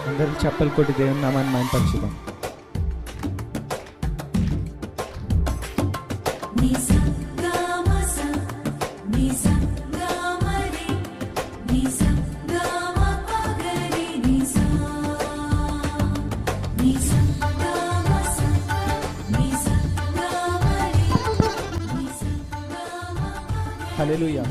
అందరూ చప్పలు కొట్టి దేవుని నామాన్ని మహిమపరచుదాం. హల్లెలూయా.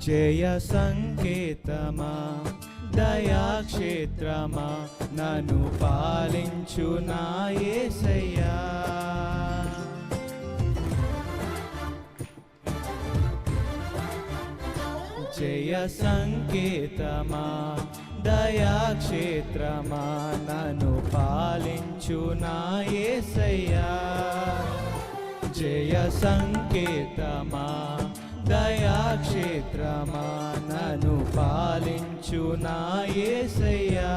జయ సంకేతమా దయాక్షేత్రమా నన్ను పాలించు నా యేసయ్యా. జయ సంకేతమా దయాక్షేత్రమా నన్ను పాలించు నా యేసయ్యా. జయ సంకేతమా దయాక్షేత్రమా నన్ను పాలించు నా యేసయ్యా.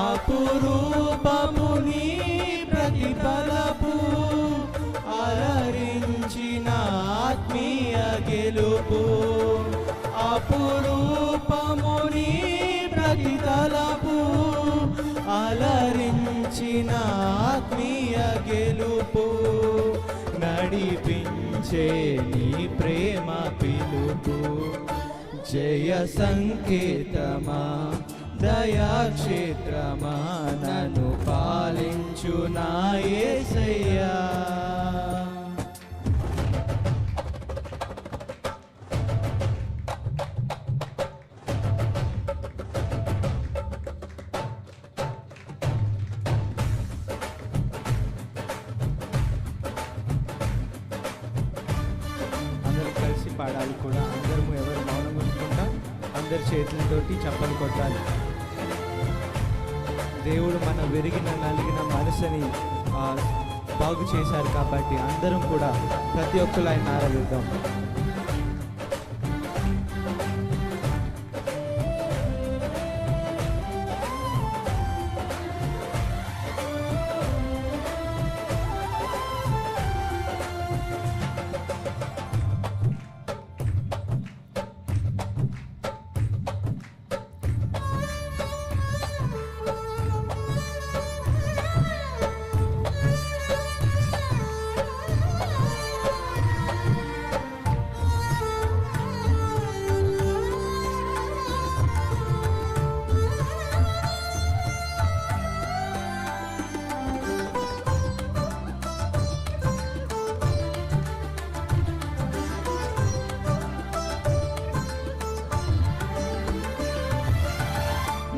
అపురూపము నీ ప్రతిఫలపు అలరించిన ఆత్మీయ గెలుపు. అపురూపము నీ ప్రతిఫలపు అలరించిన ఆత్మీయ గెలుపు. నడిపించే నీ ప్రేమ పిలుపు. జయ సంకేతమా దయాక్షేత్రమా నన్ను పాలించు నా యేసయ్యా. పాడాలి కూడా. అందరము ఎవరు మౌనం ఉంచుకుంటా అందరి చేతులతోటి చప్పలు కొట్టాలి. దేవుడు మన విరిగిన నలిగిన మనసుని బాగు చేశారు కాబట్టి అందరం కూడా ప్రతి ఒక్కరు ఆయన ఆరాధిద్దాం.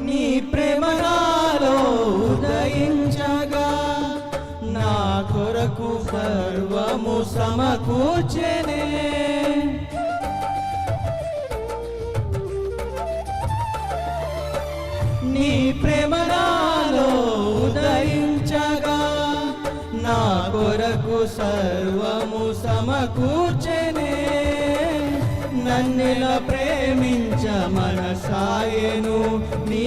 నీ ప్రేమ నాలో ఉదయించగా నా కొరకు సర్వము సమకూర్చెనే. నీ ప్రేమ నాలో ఉదయించగా నా కొరకు సర్వము సమకూర్చెనే. నన్నిలా ప్రేమించ మనసాయను నీ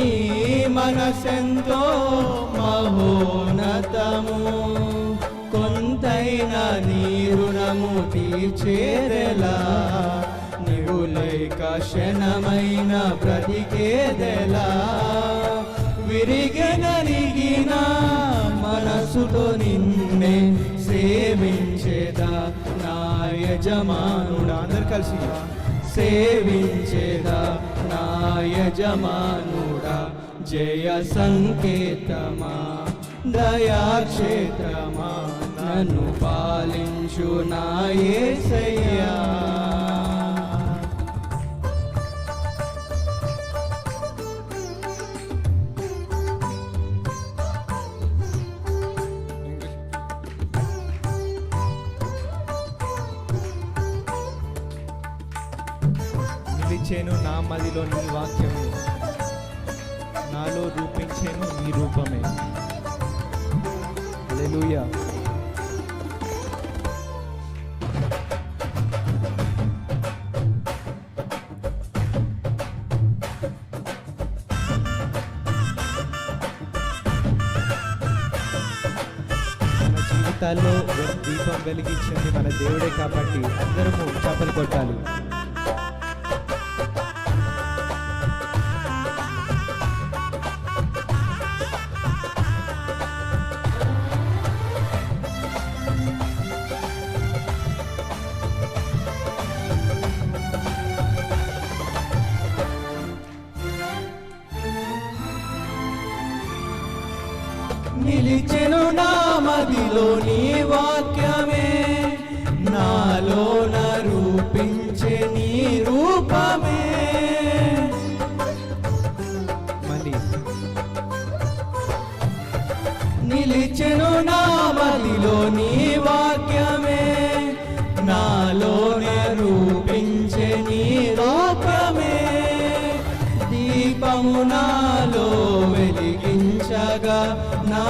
మనసెంతో మహోన్నతము. కొంతైనా నీ రుణము తీర్చేదెలా. నీవు లేక క్షణమైన బ్రతికేదెలా. విరిగిన మనసుతో నిన్నే సేవించేదా నా యజమానుడా. అందరు కలిసి సేవించేదా నా యజమానుడా. జయ సంకేతమా దయాక్షేత్రమా నన్ను పాలించు నా యేసయ్యా. నిలిచేను నా మదిలో నీ వాక్యము, నాలో రూపించేను నీ రూపమే. హల్లెలూయా. మన జీవితాల్లో దీపం వెలిగించింది మన దేవుడే కాబట్టి అందరము చప్పలు కొట్టాలి. నిలిచెను నా మదిలో నీ వాక్యమే, నాలోన రూపించే నీ రూపమే. మళ్ళీ నిలిచెను నా మదిలో నీ వాక్యమే, నాలోన రూపించే నీ రూపమే. దీపము నాలో వెలిగించగా, నా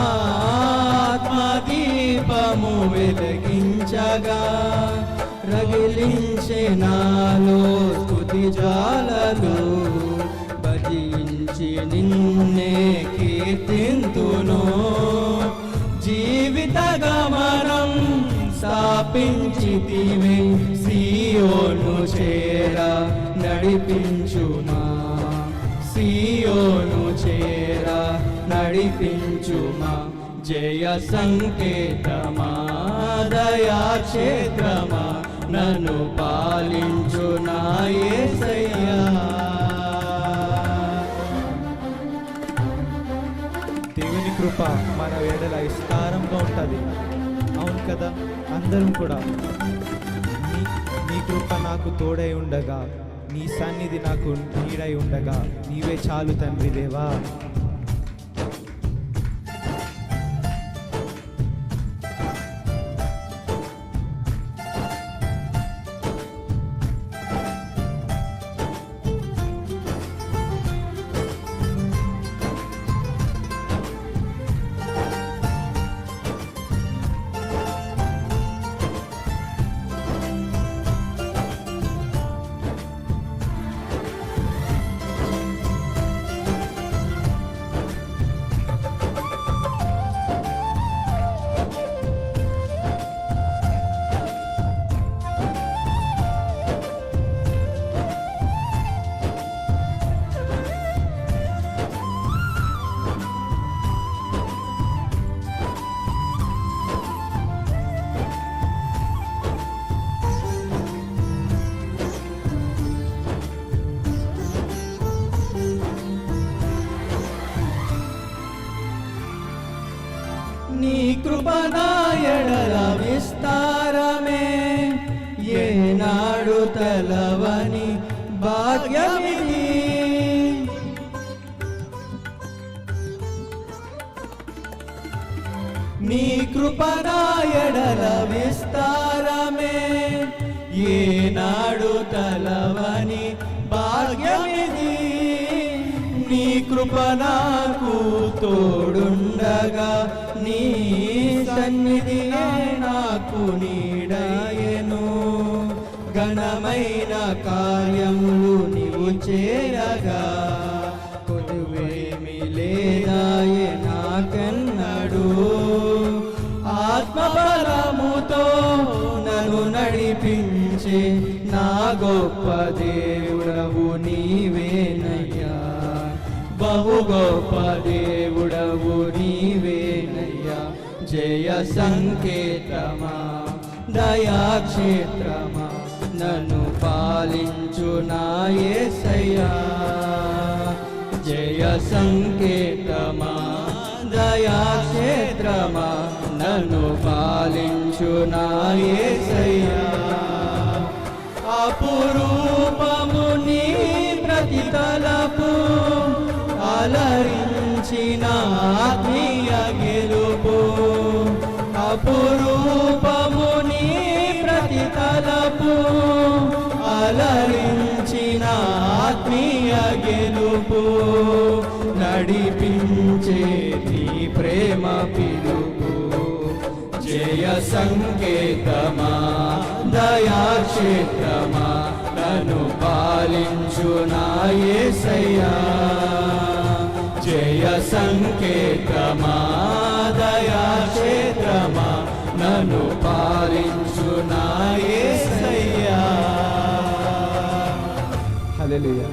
ఆత్మదీపము వెలిగించగా, రగిలించే నాలో స్తుతి జ్వాలలు, భజించి నిన్నే కీర్తింతును. జీవిత గమనం స్థాపించితివే, సియోను చేర నడిపించుమా, సియోను చేర నడిపించుమా. జయ సంకేతమా, దయా క్షేత్రమా, నన్ను పాలించు నా యేసయ్యా. దేవుని కృప మన వేడల విస్తారంగా ఉంటుంది. అవును కదా, అందరం కూడా నీ కృప నాకు తోడై ఉండగా, నీ సన్నిధి నాకు నీడై ఉండగా నీవే చాలు తండ్రి దేవా. నీ కృప నా ఎడల విస్తారమే, ఏనాడు తెలవని భాగ్యమిది. నీ కృప నా ఎడల విస్తారమే, ఏనాడు తెలవని భాగ్యమిది. నీ కృప నాకు తోడుండగా, నీ సన్నిధి నాకు నీడయను. ఘనమైన కార్యములు నీవు చేయగా, కొదువేమి లేదాయే నాకన్నడు. ఆత్మబలముతో నన్ను నడిపించే నా గొప్ప దేవుడవు నీవేనయ్యా, బహు గొప్ప దేవుడవు నీవేనయ్యా. జయ సంకేతమా, దయాక్షేత్రమా, నన్ను పాలించు నా యేసయ్యా. జయ సంకేతమా, దయాక్షేత్రమా, నన్ను పాలించు నా యేసయ్యా. అపురూపము నీ ప్రతితలపు, అలరించిన ఆత్మీయ గెలుపు. అపురూపము నీ ప్రతితలపు, అలరించిన ఆత్మీయ గెలుపు. నడిపించే నీ ప్రేమ పిలుపు, జయ సంకేతమా దయాక్షేత్రమా నన్ను పాలించు నా యేసయ్యా జయ సంకేతమా దయాక్షేత్రమా నన్ను పాలించు నా యేసయ్యా హల్లెలూయా.